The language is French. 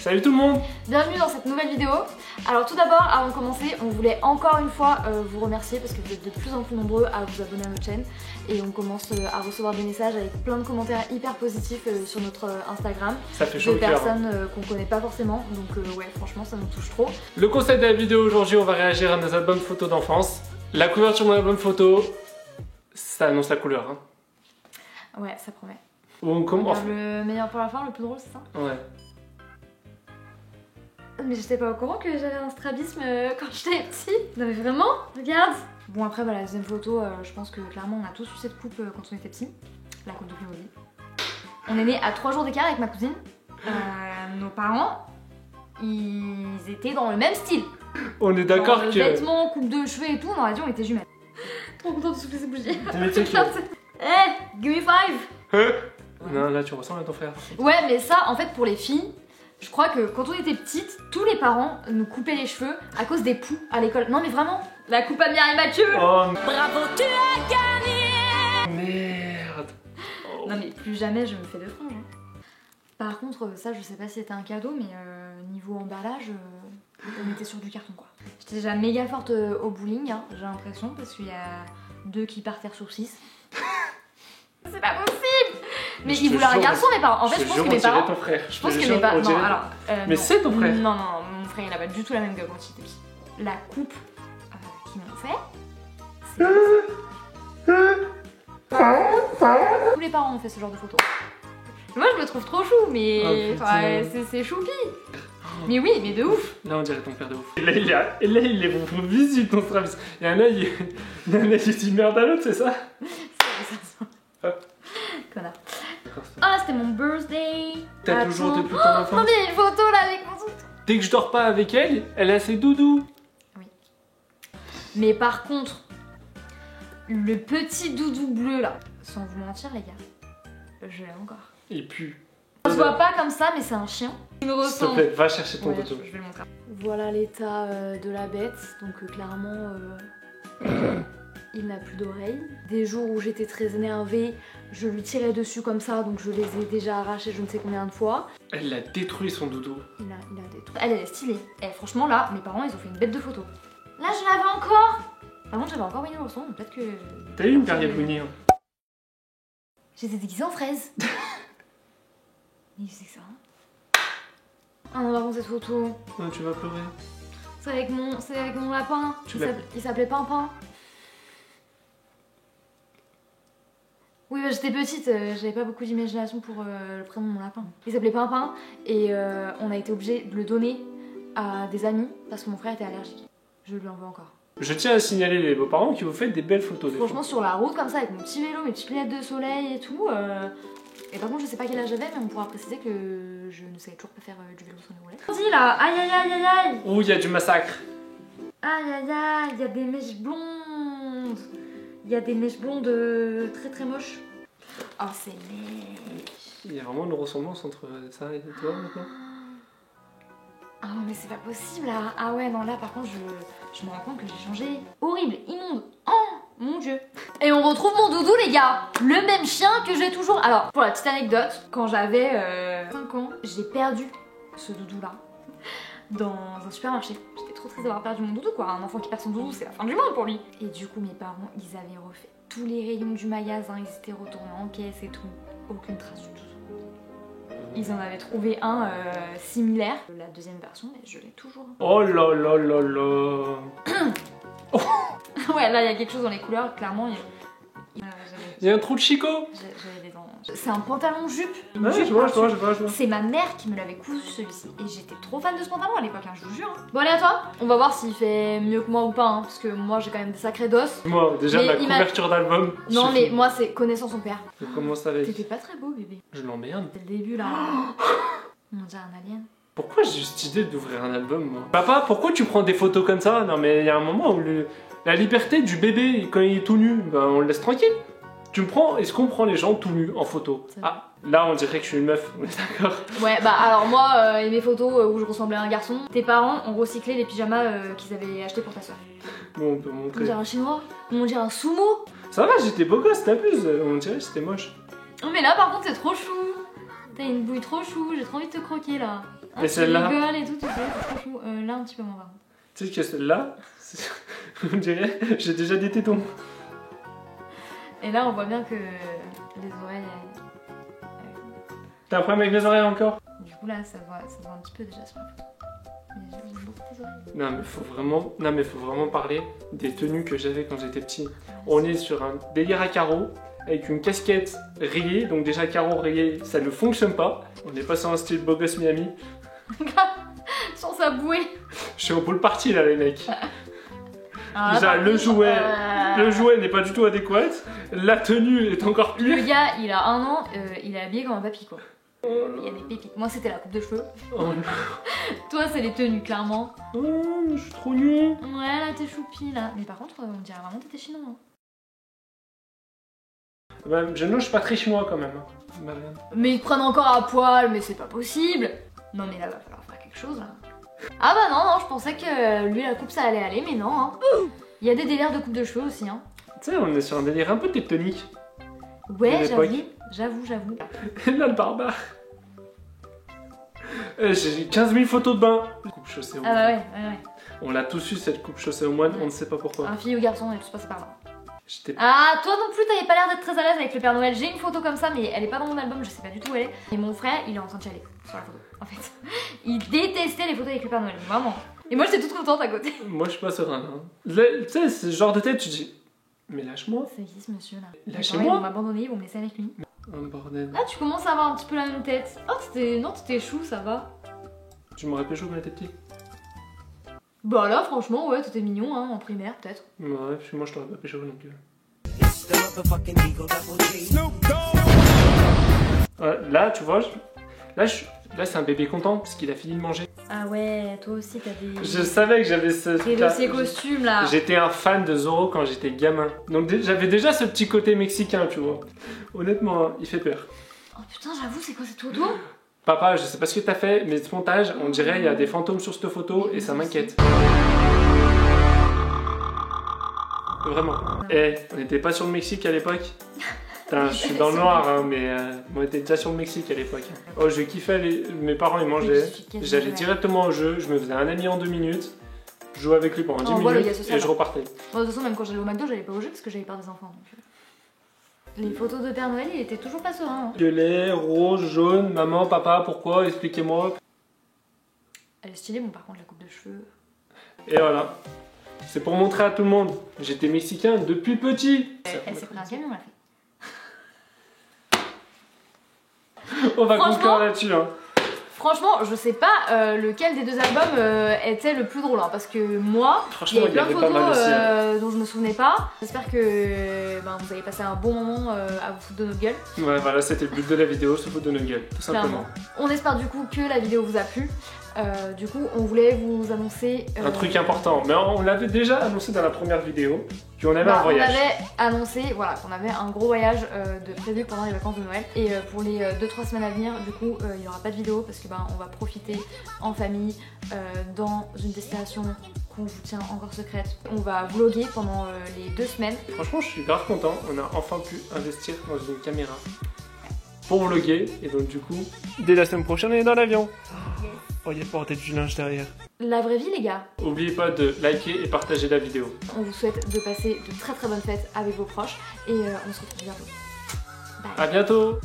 Salut tout le monde. Bienvenue dans cette nouvelle vidéo. Alors tout d'abord, avant de commencer, on voulait encore une fois vous remercier parce que vous êtes de plus en plus nombreux à vous abonner à notre chaîne et on commence à recevoir des messages avec plein de commentaires hyper positifs sur notre Instagram. Ça fait chaud de au cœur. personnes qu'on connaît pas forcément, donc ouais, franchement ça nous touche trop. Le concept de la vidéo aujourd'hui, on va réagir à nos albums photos d'enfance. La couverture de mon album photo, ça annonce la couleur. Hein. Ouais, ça promet. On commence. Le meilleur pour la fin, le plus drôle, c'est ça? Ouais. Mais j'étais pas au courant que j'avais un strabisme quand j'étais petite. Non mais vraiment, regarde. Bon après voilà, la deuxième photo, je pense que clairement on a tous eu cette coupe quand on était petits. La coupe de Playmobil. On est nés à 3 jours d'écart avec ma cousine. Nos parents, ils étaient dans le même style. On est d'accord que... Vêtements, coupe de cheveux et tout, on aurait dit on était jumelles. Trop contente de souffler ces bougies. Eh, give me 5. Non, là tu ressembles à ton frère. Ouais mais ça en fait pour les filles, je crois que quand on était petites, tous les parents nous coupaient les cheveux à cause des poux à l'école. Non mais vraiment, la coupe à Mireille Mathieu. Oh bravo, tu as gagné. merde. Oh. Non mais plus jamais je me fais de franges. Hein. Par contre, ça je sais pas si c'était un cadeau, mais niveau emballage, on était sur du carton quoi. J'étais déjà méga forte au bowling, hein, j'ai l'impression, parce qu'il y a 2 qui partirent sur 6. C'est pas possible. Mais ils voulaient un garçon mes parents. En fait je pense que mes parents... ton frère. Je pense que mes parents... Non alors... Mais non. c'est ton frère. Non, mon frère il a pas du tout la même gueule quand il était petit. La coupe qu'ils m'ont fait, c'est... Tous les parents ont fait ce genre de photos. Moi je le trouve trop chou, mais... Oh, c'est choupi. Mais oui, mais de ouf. Là on dirait ton père de ouf. Et là il est bon visite ton Travis. Il y en a, il dit merde à l'autre, c'est ça? Connard. Ah, c'était mon birthday. T'as toujours depuis ton Oh, enfance? mais une photo là avec mon soutien. Dès que je dors pas avec elle, elle a ses doudous. Oui. Mais par contre, le petit doudou bleu là, sans vous mentir les gars, je l'aime encore. Il pue. On se voit pas comme ça, mais c'est un chien. Il me S'il te ressemble. plaît, va chercher ton Ouais, doudou. je vais le montrer. Voilà l'état de la bête, donc clairement il n'a plus d'oreilles. Des jours où j'étais très énervée, je lui tirais dessus comme ça, donc je les ai déjà arrachés je ne sais combien de fois. Elle a détruit son doudou. Il a des trucs. Elle est stylée. Et franchement là, mes parents ils ont fait une bête de photos. Là je l'avais encore. Par contre j'avais encore Winnie l'ourson, donc peut-être que... T'as eu une période Winnie hein? J'étais déguisée en fraise. Mais c'est ça. Ah non, par contre cette photo, Non, tu vas pleurer. c'est avec mon lapin. Il s'appelait Pimpin. Oui, bah, j'étais petite, j'avais pas beaucoup d'imagination pour le prénom de mon lapin. Il s'appelait Pimpin et on a été obligé de le donner à des amis parce que mon frère était allergique. Je lui en veux encore. Je tiens à signaler les beaux-parents qui vous faites des belles photos. Franchement, sur la route comme ça, avec mon petit vélo, mes petites lunettes de soleil et tout. Et par contre, je sais pas quel âge j'avais, mais on pourra préciser que je ne savais toujours pas faire du vélo sur les roulettes. Dis là, aïe aïe aïe aïe aïe. Oh, il y a du massacre. Aïe aïe aïe, il y a des mèches blondes. Il y a des mèches blondes très très moches. Oh, c'est mèche. Il y a vraiment une ressemblance entre ça et toi maintenant. Ah non, mais c'est pas possible là. Ah ouais, non, là par contre, je me rends compte que j'ai changé. Horrible, immonde. Oh mon dieu. Et on retrouve mon doudou, les gars. Le même chien que j'ai toujours. Alors, pour la petite anecdote, quand j'avais 5 ans, j'ai perdu ce doudou là dans un supermarché. J'étais trop triste d'avoir perdu mon doudou quoi. Un enfant qui perd son doudou, c'est la fin du monde pour lui. Et du coup, mes parents, ils avaient refait tous les rayons du magasin, ils étaient retournés en caisse et tout. Aucune trace du doudou. Ils en avaient trouvé un similaire, la deuxième version, mais je l'ai toujours. Oh là là là là. Ouais, là il y a quelque chose dans les couleurs, clairement. Il y a un trou de chicot. J'avais des dents. C'est un pantalon jupe. Ouais, je vois. C'est ma mère qui me l'avait cousu celui-ci. Et j'étais trop fan de ce pantalon à l'époque, hein, je vous jure. Hein. Bon, allez à toi. On va voir s'il fait mieux que moi ou pas, hein, parce que moi j'ai quand même des sacrés dos. Moi, déjà Mais la couverture d'album. Non, mais moi c'est connaissant son père. Je commence avec. T'étais pas très beau, bébé. Je l'emmerde. C'est le début là. On dirait un alien. Pourquoi j'ai juste idée d'ouvrir un album, moi? Papa, pourquoi tu prends des photos comme ça? Non, mais il y a un moment où la liberté du bébé, quand il est tout nu, ben on le laisse tranquille. Tu me prends, est-ce qu'on prend les gens tout nus en photo? Ah, là on dirait que je suis une meuf, on est d'accord? Ouais, bah alors moi et mes photos où je ressemblais à un garçon, tes parents ont recyclé les pyjamas qu'ils avaient achetés pour ta soeur. Bon, on peut On montrer. dirait un chinois, on dirait un sumo. Ça va, j'étais beau gosse, t'abuses, on dirait que c'était moche. Oh mais là par contre c'est trop chou. T'as une bouille trop chou, j'ai trop envie de te croquer là. Et celle-là, Tu rigoles et tout, tu sais, c'est trop chou. Là, un petit peu moins, par contre. tu sais que celle-là, on dirait, j'ai déjà des tétons. Et là, on voit bien que les oreilles... T'as un problème avec les oreilles encore? Du coup, là, ça voit un petit peu déjà sur la photo. Mais j'aime beaucoup tes oreilles. Non mais faut vraiment parler des tenues que j'avais quand j'étais petit. On est sur un délire à carreaux avec une casquette rayée, donc déjà carreaux rayés ça ne fonctionne pas. On n'est pas sur un style beau gosse Miami. Sur sa bouée. Je suis au pool party là les mecs. Alors là, Déjà par le contre, jouet n'est pas du tout adéquat. La tenue est encore Le pire. gars, il a 1 an, il est habillé comme un papy quoi. Il y a des pépites. Moi, c'était la coupe de cheveux. Oh, Toi, c'est les tenues, clairement. oh, je suis trop nul. Ouais, là, t'es choupi, là. Mais par contre, on dirait vraiment que t'étais chinois. Hein. Bah, je ne suis pas très chinois quand même. Marianne. Mais ils te prennent encore à poil, mais c'est pas possible. Non, mais là, va falloir faire quelque chose, là. Ah bah non, je pensais que lui, la coupe, ça allait aller, mais non. Hein. Il y a des délires de coupe de cheveux aussi, hein. Tu sais, on est sur un délire un peu tectonique. Ouais, De l'époque. j'avoue. Et là, le barbare. J'ai 15 000 photos de bain. Coupe chaussée au moine. Ah bah ouais. On l'a tous eu cette coupe chaussée au moine, on ne sait pas pourquoi. Un fille ou garçon, on est tous passés par là. J'étais... Ah, toi non plus, t'avais pas l'air d'être très à l'aise avec le Père Noël. J'ai une photo comme ça, mais elle est pas dans mon album, je sais pas du tout où elle est. Et mon frère, il est en train de chialer sur la photo, en fait. Il détestait les photos avec le Père Noël, vraiment. Et moi, j'étais toute contente à côté. Moi, je suis pas serein. Hein. Là, tu sais, c'est ce genre de tête, tu dis... Mais lâche-moi. C'est qui ce monsieur là? Lâchez-moi. Ils vont m'abandonner, ils vont me laisser avec lui. Oh bordel. Là, tu commences à avoir un petit peu la même tête. Oh, t'étais chou, ça va. Tu m'aurais pécho quand t'étais petit? Bah là, franchement, ouais, t'étais mignon, hein, en primaire, peut-être. Ouais, puis moi je t'aurais pas pécho non plus. Ouais, là, tu vois, là c'est un bébé content parce qu'il a fini de manger. Ah ouais, toi aussi, t'as des... Je savais que j'avais ce... Tes dossiers costumes, là. J'étais un fan de Zorro quand j'étais gamin. Donc j'avais déjà ce petit côté mexicain, tu vois. Honnêtement, hein, il fait peur. Oh putain, j'avoue, c'est quoi cette photo? Papa, je sais pas ce que t'as fait, mais ce montage, on dirait il y a des fantômes sur cette photo et ça m'inquiète. Vraiment. Eh, on n'était pas sur le Mexique à l'époque. Putain, je suis dans le noir, hein, mais on était déjà sur le Mexique à l'époque. Oh, je kiffais, mes parents ils mangeaient. J'allais directement au jeu, je me faisais un ami en 2 minutes. Je jouais avec lui pendant 10 minutes et je repartais. Bon, de toute façon, même quand j'allais au McDo, j'allais pas au jeu parce que j'avais peur des enfants. Donc... Les photos de Père Noël, il était toujours pas serein. Hein. Violet, rose, jaune, maman, papa, pourquoi? Expliquez-moi. Elle est stylée, bon, par contre, la coupe de cheveux. Et voilà. C'est pour montrer à tout le monde. J'étais mexicain depuis petit. Elle s'est pris un camion, la fille. On va conclure là-dessus. Hein. Franchement, je sais pas lequel des deux albums était le plus drôle, hein, parce que moi, il y avait plein de photos dont je me souvenais pas. J'espère que vous avez passé un bon moment à vous foutre de notre gueule. Ouais, voilà, c'était le but de la vidéo, se foutre de notre gueule, tout simplement. On espère du coup que la vidéo vous a plu. Du coup, on voulait vous annoncer... un truc important, mais on l'avait déjà annoncé dans la première vidéo, qu'on avait un voyage. On avait annoncé qu'on avait un gros voyage de prévu pendant les vacances de Noël. Et pour les 2-3 semaines à venir, du coup, il n'y aura pas de vidéo parce que on va profiter en famille dans une destination qu'on vous tient encore secrète. On va vlogger pendant les 2 semaines. Franchement, je suis grave content, on a enfin pu investir dans une caméra pour vlogger. Et donc du coup, dès la semaine prochaine, on est dans l'avion. Oh, il y a porté du linge derrière. La vraie vie, les gars. N'oubliez pas de liker et partager la vidéo. On vous souhaite de passer de très bonnes fêtes avec vos proches et on se retrouve bientôt. Bye. À bientôt.